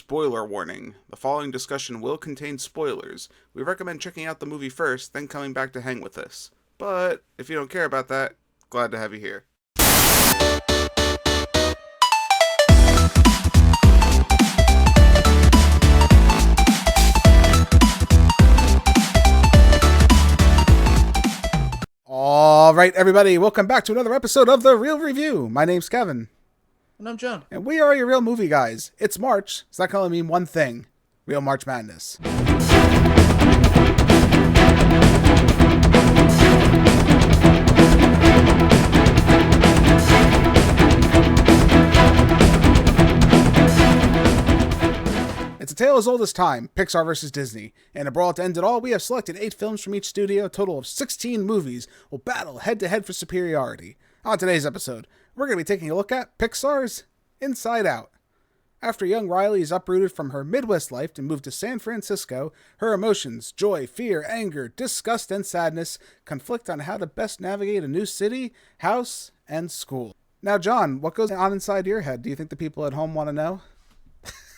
Spoiler warning. The following discussion will contain spoilers. We recommend checking out the movie first, then coming back to hang with us. But if you don't care about that, glad to have you here. All right, everybody, welcome back to another episode of The Real Review. My name's Kevin. And I'm John. And we are your real movie guys. It's March, so that can only mean one thing. Real March Madness. It's a tale as old as time, Pixar versus Disney. In a brawl to end it all, we have selected 8 films from each studio. A total of 16 movies will battle head-to-head for superiority. On today's episode, we're going to be taking a look at Pixar's Inside Out. After young Riley is uprooted from her Midwest life to move to San Francisco, her emotions, joy, fear, anger, disgust, and sadness conflict on how to best navigate a new city, house, and school. Now, John, what goes on inside your head? Do you think the people at home want to know?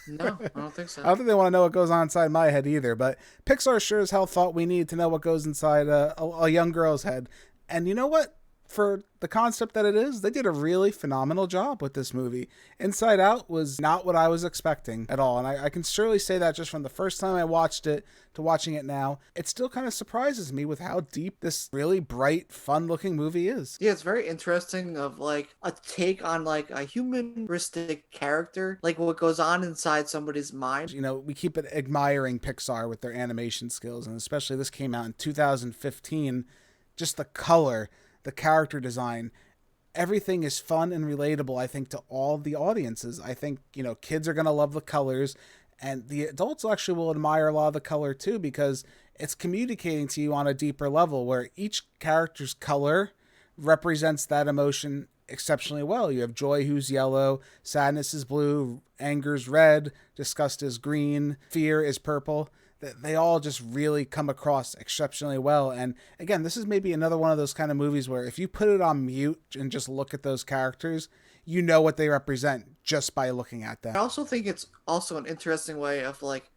No, I don't think so. I don't think they want to know what goes on inside my head either, but Pixar sure as hell thought we needed to know what goes inside a young girl's head. And you know what? For the concept that it is, they did a really phenomenal job with this movie. Inside Out was not what I was expecting at all, and I can surely say that just from the first time I watched it to watching it now. It still kind of surprises me with how deep this really bright, fun-looking movie is. Yeah, it's very interesting of like a take on like a humanistic character, like what goes on inside somebody's mind. You know, we keep admiring Pixar with their animation skills, and especially this came out in 2015. Just the color, the character design, everything is fun and relatable, I think, to all the audiences. I think, you know, kids are going to love the colors, and the adults actually will admire a lot of the color too, because it's communicating to you on a deeper level where each character's color represents that emotion exceptionally well. You have joy, who's yellow, sadness is blue, anger's red, disgust is green, fear is purple. They all just really come across exceptionally well. And again, this is maybe another one of those kind of movies where if you put it on mute and just look at those characters, you know what they represent just by looking at them. I also think it's also an interesting way of like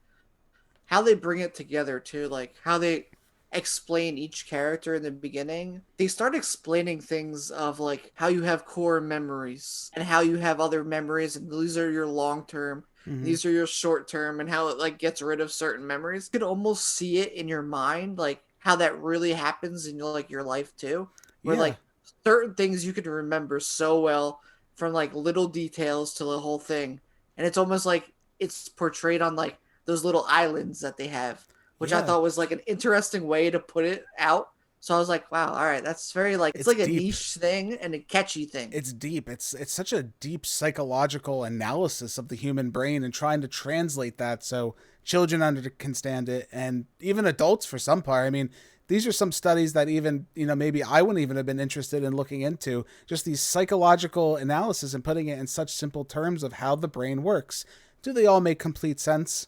how they bring it together too, like how they explain each character in the beginning. They start explaining things of like how you have core memories and how you have other memories, and these are your long term. Mm-hmm. These are your short term, and how it like gets rid of certain memories. You can almost see it in your mind, like how that really happens in like your life too. Where like certain things you can remember so well from like little details to the whole thing. And it's almost like it's portrayed on like those little islands that they have, which I thought was like an interesting way to put it out. So I was like, wow, all right, that's very like, it's like deep. A niche thing and a catchy thing. It's deep. It's such a deep psychological analysis of the human brain and trying to translate that so children can stand it, and even adults for some part. I mean, these are some studies that even, you know, maybe I wouldn't even have been interested in looking into, just these psychological analysis and putting it in such simple terms of how the brain works. Do they all make complete sense?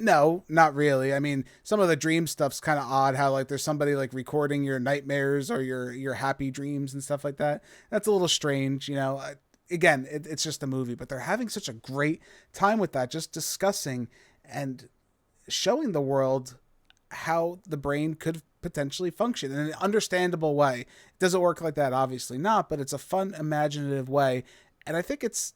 No, not really. I mean, some of the dream stuff's kind of odd, how like there's somebody like recording your nightmares or your happy dreams and stuff like that. That's a little strange, you know. Again, it's just a movie, but they're having such a great time with that, just discussing and showing the world how the brain could potentially function in an understandable way. It doesn't work like that, obviously not, but it's a fun, imaginative way. And I think it's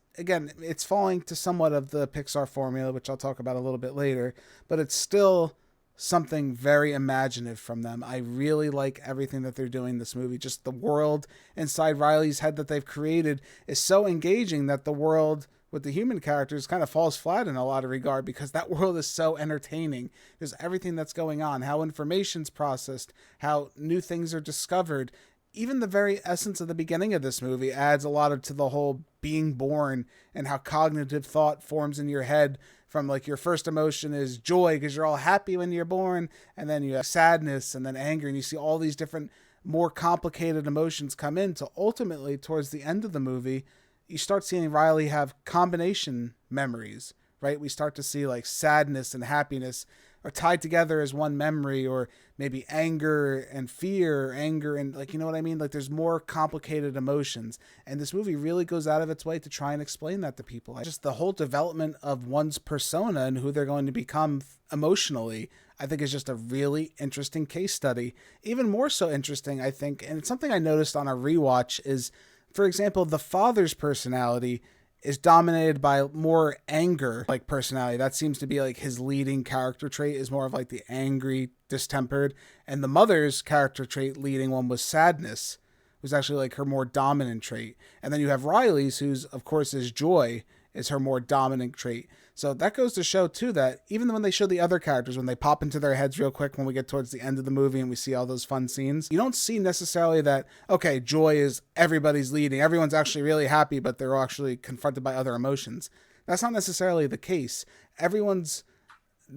falling to somewhat of the Pixar formula, which I'll talk about a little bit later, but it's still something very imaginative from them. I really like everything that they're doing in this movie. Just the world inside Riley's head that they've created is so engaging that the world with the human characters kind of falls flat in a lot of regard, because that world is so entertaining. There's everything that's going on, how information's processed, how new things are discovered. Even the very essence of the beginning of this movie adds a lot to the whole being born and how cognitive thought forms in your head from like your first emotion is joy because you're all happy when you're born, and then you have sadness and then anger, and you see all these different more complicated emotions come in to ultimately towards the end of the movie, you start seeing Riley have combination memories right? We start to see like sadness and happiness are tied together as one memory, or maybe anger and fear, anger and like, you know what I mean? Like there's more complicated emotions. And this movie really goes out of its way to try and explain that to people. Just the whole development of one's persona and who they're going to become emotionally, I think is just a really interesting case study. Even more so interesting, I think, and it's something I noticed on a rewatch is, for example, the father's personality is dominated by more anger like personality. That seems to be like his leading character trait, is more of like the angry, distempered. And the mother's character trait leading one was sadness, was actually like her more dominant trait. And then you have Riley's, who's of course is joy, is her more dominant trait. So that goes to show too that even when they show the other characters, when they pop into their heads real quick, when we get towards the end of the movie and we see all those fun scenes, you don't see necessarily that, okay, joy is everybody's leading. Everyone's actually really happy, but they're actually confronted by other emotions. That's not necessarily the case. Everyone's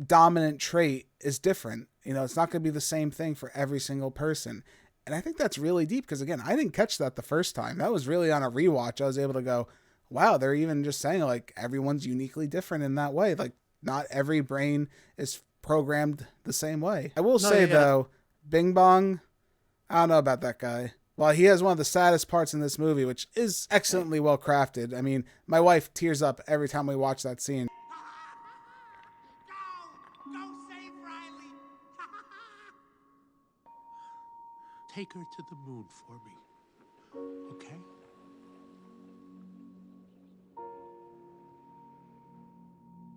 dominant trait is different. You know, it's not going to be the same thing for every single person. And I think that's really deep because, again, I didn't catch that the first time. That was really on a rewatch. I was able to go, wow, they're even just saying like everyone's uniquely different in that way. Like not every brain is programmed the same way. I will say though, Bing Bong, I don't know about that guy. Well, he has one of the saddest parts in this movie, which is excellently well crafted. I mean, my wife tears up every time we watch that scene. Go save Riley. Take her to the moon for me. Okay?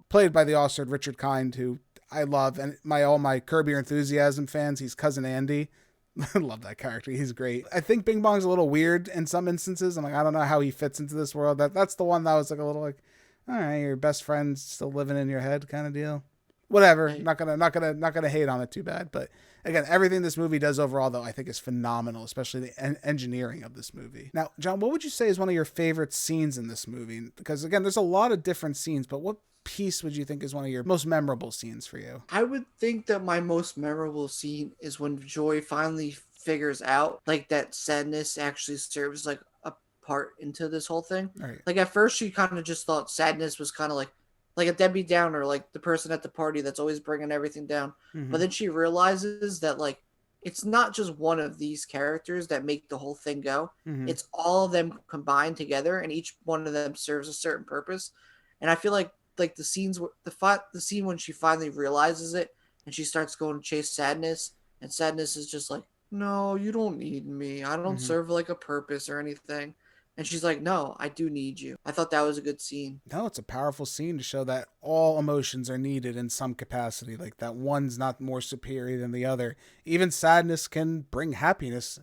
Played by the Oscar Richard Kind, who I love, and all my Curb Your Enthusiasm fans, he's Cousin Andy. I love that character. He's great. I think Bing Bong's a little weird in some instances. I'm like, I don't know how he fits into this world. That's the one that was like a little like, all right, your best friend's still living in your head kind of deal. Whatever. Not gonna hate on it too bad. But again, everything this movie does overall, though, I think is phenomenal, especially the engineering of this movie. Now, John, what would you say is one of your favorite scenes in this movie? Because again, there's a lot of different scenes, but what piece would you think is one of your most memorable scenes for you? I would think that my most memorable scene is when Joy finally figures out like that sadness actually serves like a part into this whole thing. Right. Like at first she kind of just thought sadness was kind of like a Debbie Downer, like the person at the party that's always bringing everything down. Mm-hmm. But then she realizes that like it's not just one of these characters that make the whole thing go. Mm-hmm. It's all of them combined together, and each one of them serves a certain purpose. And I feel like the scenes, the scene when she finally realizes it and she starts going to chase sadness, and sadness is just like, no, you don't need me. I don't serve like a purpose or anything. And she's like, no, I do need you. I thought that was a good scene. No, it's a powerful scene to show that all emotions are needed in some capacity. Like that one's not more superior than the other. Even sadness can bring happiness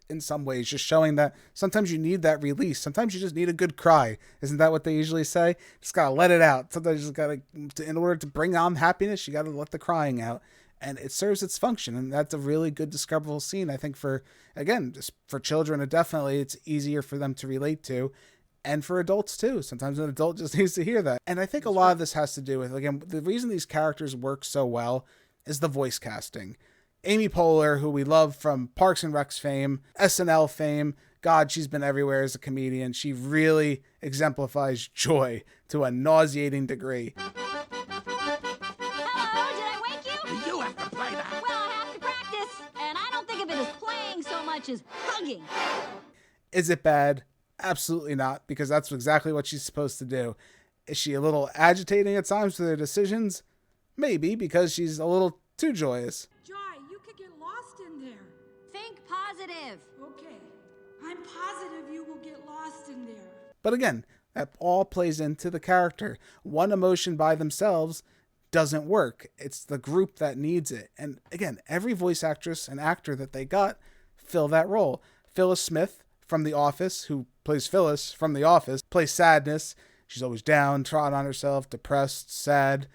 in some ways, just showing that sometimes you need that release. Sometimes you just need a good cry. Isn't that what they usually say? Just gotta let it out. Sometimes you just gotta, in order to bring on happiness, you gotta let the crying out. And it serves its function, and that's a really good discoverable scene. I think for, again, just for children, it's easier for them to relate to, and for adults too. Sometimes an adult just needs to hear that. And I think a lot of this has to do with, again, the reason these characters work so well is the voice casting. Amy Poehler, who we love from Parks and Rec's fame, SNL fame, God, she's been everywhere as a comedian. She really exemplifies Joy to a nauseating degree. Is hugging. Is it bad? Absolutely not, because that's exactly what she's supposed to do. Is she a little agitating at times with her decisions? Maybe, because she's a little too joyous. Joy, you could get lost in there. Think positive. Okay, I'm positive you will get lost in there. But again, that all plays into the character. One emotion by themselves doesn't work. It's the group that needs it. And again, every voice actress and actor that they got fill that role. Phyllis Smith from The Office, who plays Phyllis from The Office, plays sadness. She's always downtrodden on herself, depressed, sad.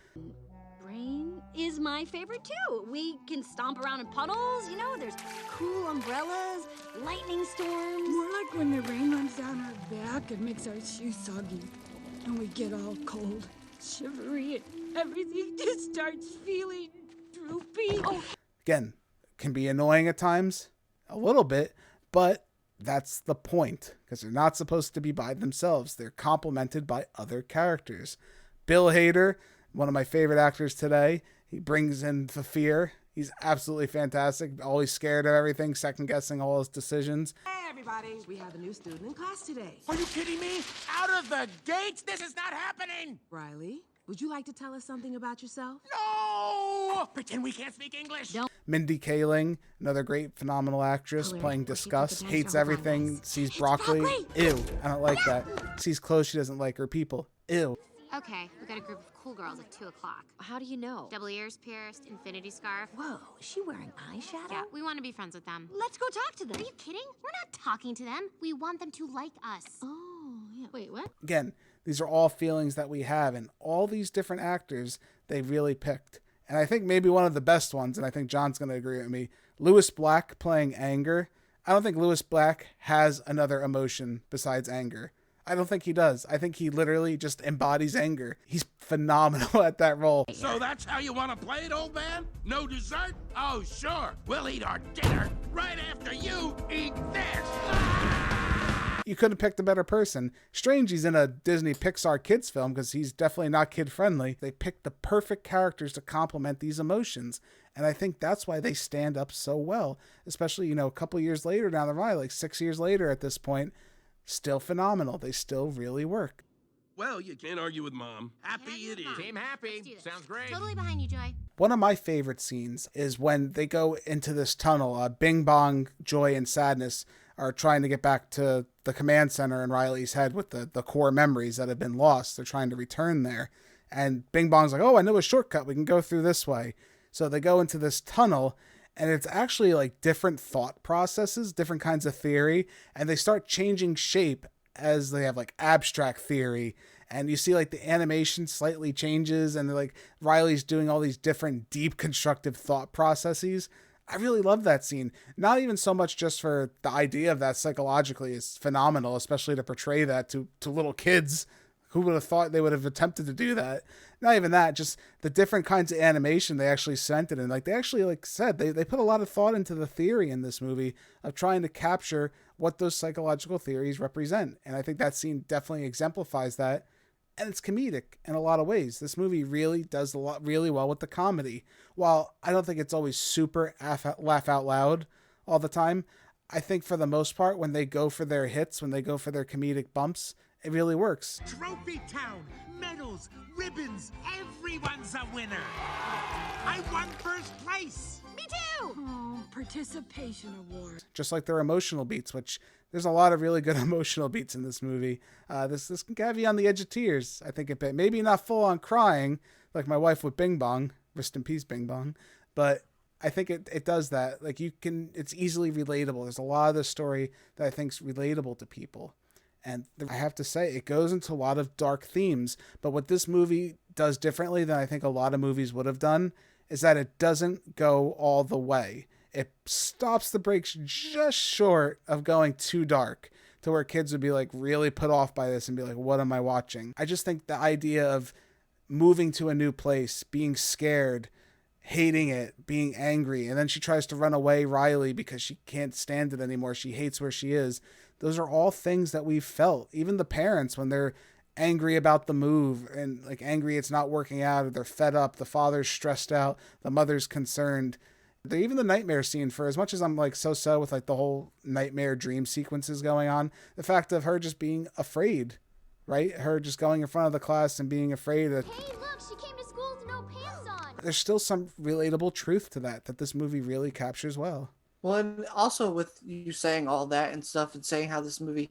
Brain is my favorite too. We can stomp around in puddles, you know, there's cool umbrellas, lightning storms. More like when the rain runs down our back and makes our shoes soggy, and we get all cold, shivery, and everything just starts feeling droopy. Oh. Again, can be annoying at times. A little bit, but that's the point, because they're not supposed to be by themselves. They're complemented by other characters. Bill Hader, one of my favorite actors today. He brings in the fear. He's absolutely fantastic. Always scared of everything, second guessing all his decisions. Hey, everybody. We have a new student in class today. Are you kidding me? Out of the gates? This is not happening! Riley, would you like to tell us something about yourself? No! Pretend we can't speak English. Don't. Mindy Kaling, another great, phenomenal actress, Color. playing Or she Disgust, put the hates dice on everything, rice. sees It's broccoli. broccoli. Ew, I don't like that. Sees clothes she doesn't like, or people. Ew. Okay, we got a group of cool girls at 2 o'clock. How do you know? Double ears pierced, infinity scarf. Whoa, is she wearing eyeshadow? Yeah, we want to be friends with them. Let's go talk to them. Are you kidding? We're not talking to them. We want them to like us. Oh, yeah. Wait, what? Again, these are all feelings that we have, and all these different actors they really picked. And I think maybe one of the best ones, and I think John's going to agree with me, Lewis Black playing anger. I don't think Lewis Black has another emotion besides anger. I don't think he does. I think he literally just embodies anger. He's phenomenal at that role. So that's how you want to play it, old man? No dessert? Oh, sure. We'll eat our dinner right after you eat this. You couldn't have picked a better person. Strange he's in a Disney Pixar kids film because he's definitely not kid friendly. They picked the perfect characters to complement these emotions. And I think that's why they stand up so well, especially, a couple years later down the line, like 6 years later at this point, still phenomenal. They still really work. Well, you can't argue with Mom. Happy it is. Team happy. Let's do this. Sounds great. Totally behind you, Joy. One of my favorite scenes is when they go into this tunnel. Bing Bong, Joy, and Sadness are trying to get back to the command center in Riley's head with the core memories that have been lost. They're trying to return there. And Bing Bong's like, oh, I know a shortcut. We can go through this way. So they go into this tunnel, and it's actually like different thought processes, different kinds of theory, and they start changing shape as they have like abstract theory. And you see like the animation slightly changes, and they're like Riley's doing all these different deep constructive thought processes. I really love that scene. Not even so much just for the idea of that psychologically is phenomenal, especially to portray that to little kids. Who would have thought they would have attempted to do that? Not even that, just the different kinds of animation they actually sent it in. Like they actually, like said, they put a lot of thought into the theory in this movie of trying to capture what those psychological theories represent. And I think that scene definitely exemplifies that. And it's comedic in a lot of ways. This movie really does a lot really well with the comedy. While I don't think it's always super laugh out loud all the time, I think for the most part, when they go for their hits, when they go for their comedic bumps, it really works. Trophy Town, medals, ribbons, everyone's a winner. I won first place. Me too! Oh, participation award. Just like their emotional beats, which there's a lot of really good emotional beats in this movie. This can have you on the edge of tears, I think, a bit. Maybe not full on crying, like my wife with Bing Bong. Rest in peace, Bing Bong. But I think it does that. Like it's easily relatable. There's a lot of this story that I think's relatable to people. And I have to say, it goes into a lot of dark themes. But what this movie does differently than I think a lot of movies would have done is that it doesn't go all the way. It stops the brakes just short of going too dark to where kids would be like really put off by this and be like, what am I watching? I just think the idea of moving to a new place, being scared, hating it, being angry, and then she tries to run away, Riley, because she can't stand it anymore. She hates where she is. Those are all things that we've felt. Even the parents, when they're angry about the move and like angry it's not working out, or they're fed up, the father's stressed out, the mother's concerned. Even the nightmare scene, for as much as I'm like so with like the whole nightmare dream sequences going on, the fact of her just being afraid, right? Her just going in front of the class and being afraid that Hey, look, she came to school with no pants on. there's still some relatable truth to that this movie really captures well. Well, and also with you saying all that and stuff and saying how this movie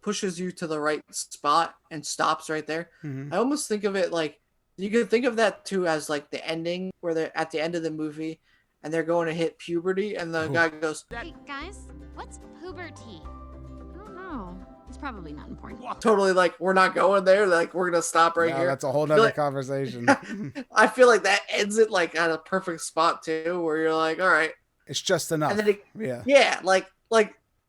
pushes you to the right spot and stops right there. Mm-hmm. I almost think of it like you could think of that too as like the ending where they're at the end of the movie and they're going to hit puberty and the guy goes, Hey, guys, what's puberty? I don't know. It's probably not important. totally like, we're not going there. Like, we're going to stop right No, here. that's a whole I feel nother like- conversation. I feel like that ends it like at a perfect spot too, where you're like, all right. It's just enough. And then Yeah. like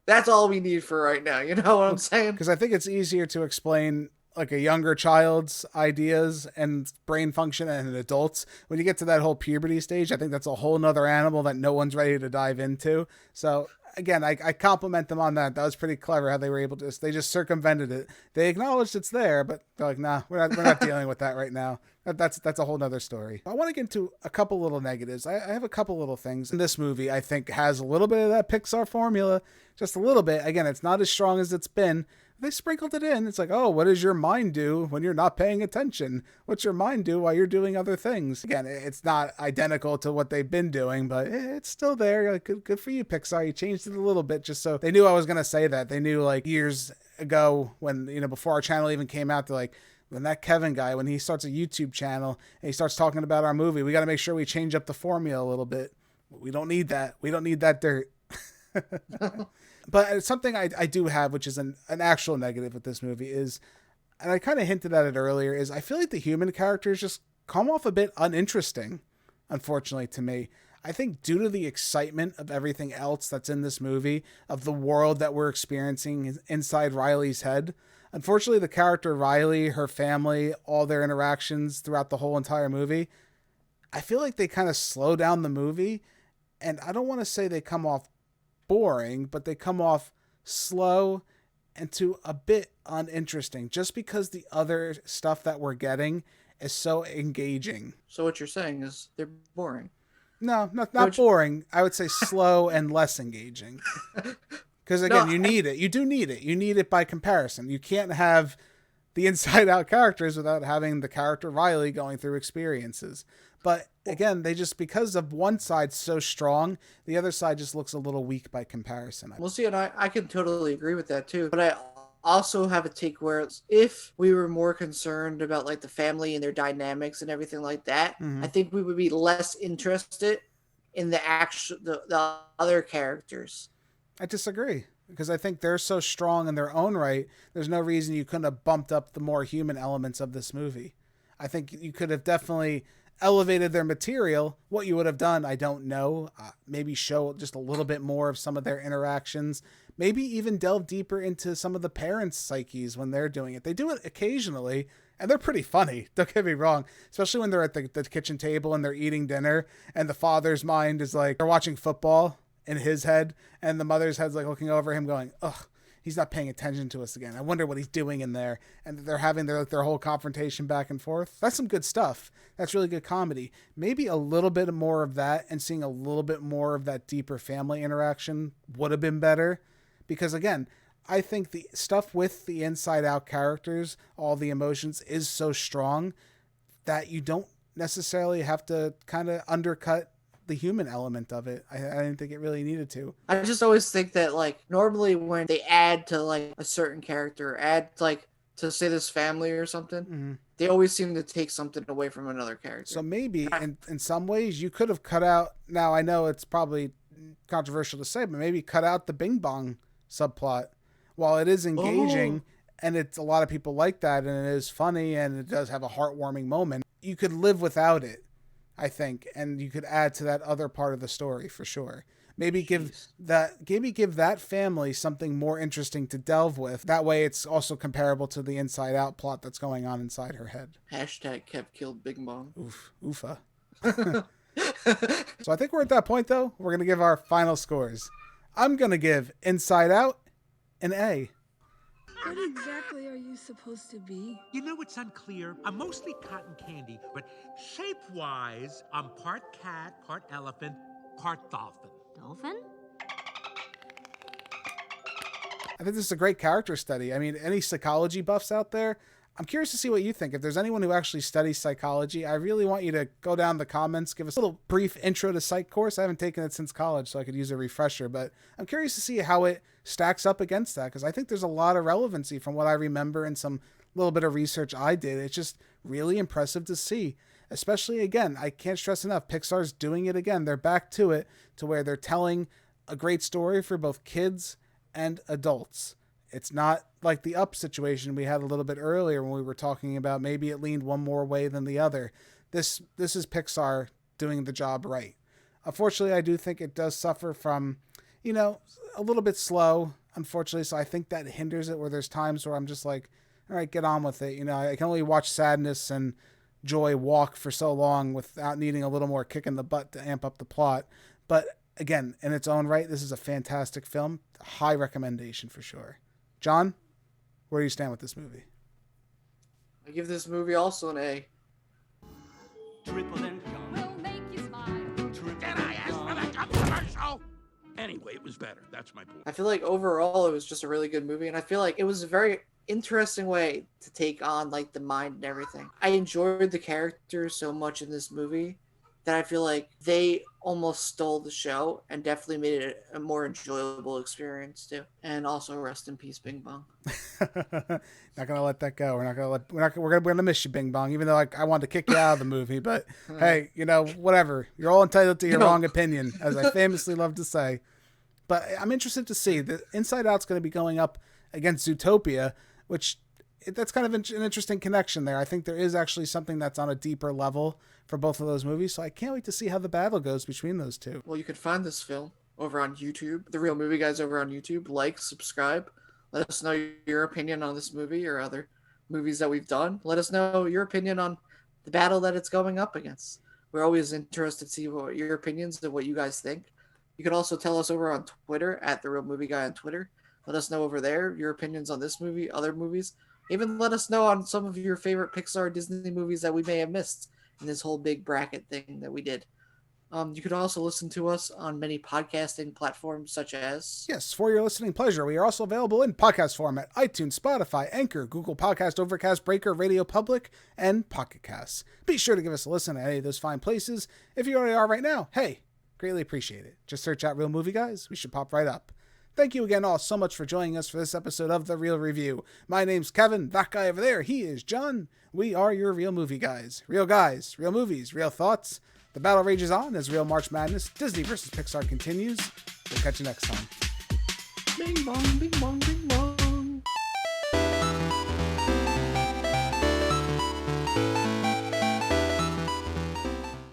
that's all we need for right now. You know what I'm saying? Because I think it's easier to explain like a younger child's ideas and brain function and an adult's. When you get to that whole puberty stage, I think that's a whole nother animal that no one's ready to dive into. So again, I compliment them on that. That was pretty clever how they were able to, they just circumvented it. They acknowledged it's there, but they're like, nah, we're not dealing with that right now. That's a whole nother story. I want to get into a couple little negatives. I have a couple little things. This movie, I think, has a little bit of that Pixar formula, just a little bit. Again, it's not as strong as it's been. They sprinkled it in. It's like, oh, what does your mind do when you're not paying attention? What's your mind do while you're doing other things? Again, it's not identical to what they've been doing, but it's still there. Like, good for you, Pixar. You changed it a little bit just so they knew I was going to say that. They knew like years ago when, before our channel even came out, they're like, when that Kevin guy, when he starts a YouTube channel and he starts talking about our movie, we got to make sure we change up the formula a little bit. We don't need that. We don't need that dirt. But something I do have, which is an actual negative with this movie is, and I kind of hinted at it earlier, is I feel like the human characters just come off a bit uninteresting, unfortunately, to me. I think due to the excitement of everything else that's in this movie, of the world that we're experiencing inside Riley's head, unfortunately, the character Riley, her family, all their interactions throughout the whole entire movie, I feel like they kind of slow down the movie, and I don't want to say they come off boring, but they come off slow and to a bit uninteresting just because the other stuff that we're getting is so engaging. So what you're saying is they're boring. No, not boring. I would say slow and less engaging. Because again, you need it. You do need it. You need it by comparison. You can't have the inside out characters without having the character Riley going through experiences. But again, they just, because of one side so strong, the other side just looks a little weak by comparison. We'll see, and I can totally agree with that too. But I also have a take where if we were more concerned about like the family and their dynamics and everything like that, I think we would be less interested in the other characters. I disagree, because I think they're so strong in their own right. There's no reason you couldn't have bumped up the more human elements of this movie. I think you could have definitely elevated their material. What you would have done, I don't know. Maybe show just a little bit more of some of their interactions. Maybe even delve deeper into some of the parents' psyches when they're doing it. They do it occasionally, and they're pretty funny. Don't get me wrong. Especially when they're at the kitchen table and they're eating dinner, and the father's mind is like, they're watching football in his head, and the mother's head's like looking over him going, ugh, he's not paying attention to us again. I wonder what he's doing in there. And they're having their whole confrontation back and forth. That's some good stuff. That's really good comedy. Maybe a little bit more of that and seeing a little bit more of that deeper family interaction would have been better. Because again, I think the stuff with the inside out characters, all the emotions, is so strong that you don't necessarily have to kind of undercut the human element of it. I didn't think it really needed to. I just always think that like normally when they add to like a certain character, add like to say this family or something, they always seem to take something away from another character. So maybe in some ways you could have cut out, now I know it's probably controversial to say, but maybe cut out the Bing Bong subplot. While it is engaging and it's a lot of people like that and it is funny and it does have a heartwarming moment, you could live without it, I think, and you could add to that other part of the story for sure. Maybe give that family something more interesting to delve with. That way it's also comparable to the Inside Out plot that's going on inside her head. Hashtag Kev killed Big Bong. Oofa. So I think we're at that point though. We're going to give our final scores. I'm going to give Inside Out an A. What exactly are you supposed to be? You know, it's unclear. I'm mostly cotton candy, but shape-wise, I'm part cat, part elephant, part dolphin. Dolphin? I think this is a great character study. I mean, any psychology buffs out there? I'm curious to see what you think. If there's anyone who actually studies psychology, I really want you to go down the comments, give us a little brief intro to psych course. I haven't taken it since college, so I could use a refresher, but I'm curious to see how it stacks up against that, because I think there's a lot of relevancy from what I remember and some little bit of research I did. It's just really impressive to see. Especially, again, I can't stress enough, Pixar's doing it again. They're back to it, to where they're telling a great story for both kids and adults. It's not like the Up situation we had a little bit earlier when we were talking about maybe it leaned one more way than the other. This is Pixar doing the job right. Unfortunately, I do think it does suffer from, a little bit slow, unfortunately. So I think that hinders it, where there's times where I'm just like, all right, get on with it. I can only watch Sadness and Joy walk for so long without needing a little more kick in the butt to amp up the plot. But again, in its own right, this is a fantastic film. High recommendation for sure. John, where do you stand with this movie? I give this movie also an A. Triple income will make you smile. Did I ask for the commercial? Anyway, it was better. That's my point. I feel like overall it was just a really good movie, and I feel like it was a very interesting way to take on like the mind and everything. I enjoyed the characters so much in this movie that I feel like they almost stole the show and definitely made it a more enjoyable experience too. And also rest in peace, Bing Bong. Not gonna let that go. We're gonna miss you, Bing Bong. Even though I wanted to kick you out of the movie, but hey, whatever. You're all entitled to your wrong opinion, as I famously love to say. But I'm interested to see that Inside Out's going to be going up against Zootopia, which that's kind of an interesting connection there. I think there is actually something that's on a deeper level for both of those movies, so I can't wait to see how the battle goes between those two. Well, you can find this film over on YouTube. The Real Movie Guys over on YouTube. Like, subscribe. Let us know your opinion on this movie or other movies that we've done. Let us know your opinion on the battle that it's going up against. We're always interested to see what your opinions and what you guys think. You can also tell us over on Twitter at The Real Movie Guy on Twitter. Let us know over there your opinions on this movie, other movies. Even let us know on some of your favorite Pixar Disney movies that we may have missed in this whole big bracket thing that we did. You can also listen to us on many podcasting platforms such as... Yes, for your listening pleasure, we are also available in podcast form at iTunes, Spotify, Anchor, Google Podcast, Overcast, Breaker, Radio Public, and Pocket Casts. Be sure to give us a listen at any of those fine places. If you already are right now, hey, greatly appreciate it. Just search out Real Movie Guys. We should pop right up. Thank you again all so much for joining us for this episode of The Real Review. My name's Kevin. That guy over there, he is John. We are your Real Movie Guys. Real guys, real movies, real thoughts. The battle rages on as Real March Madness, Disney versus Pixar continues. We'll catch you next time. Bing bong, bing bong, bing bong.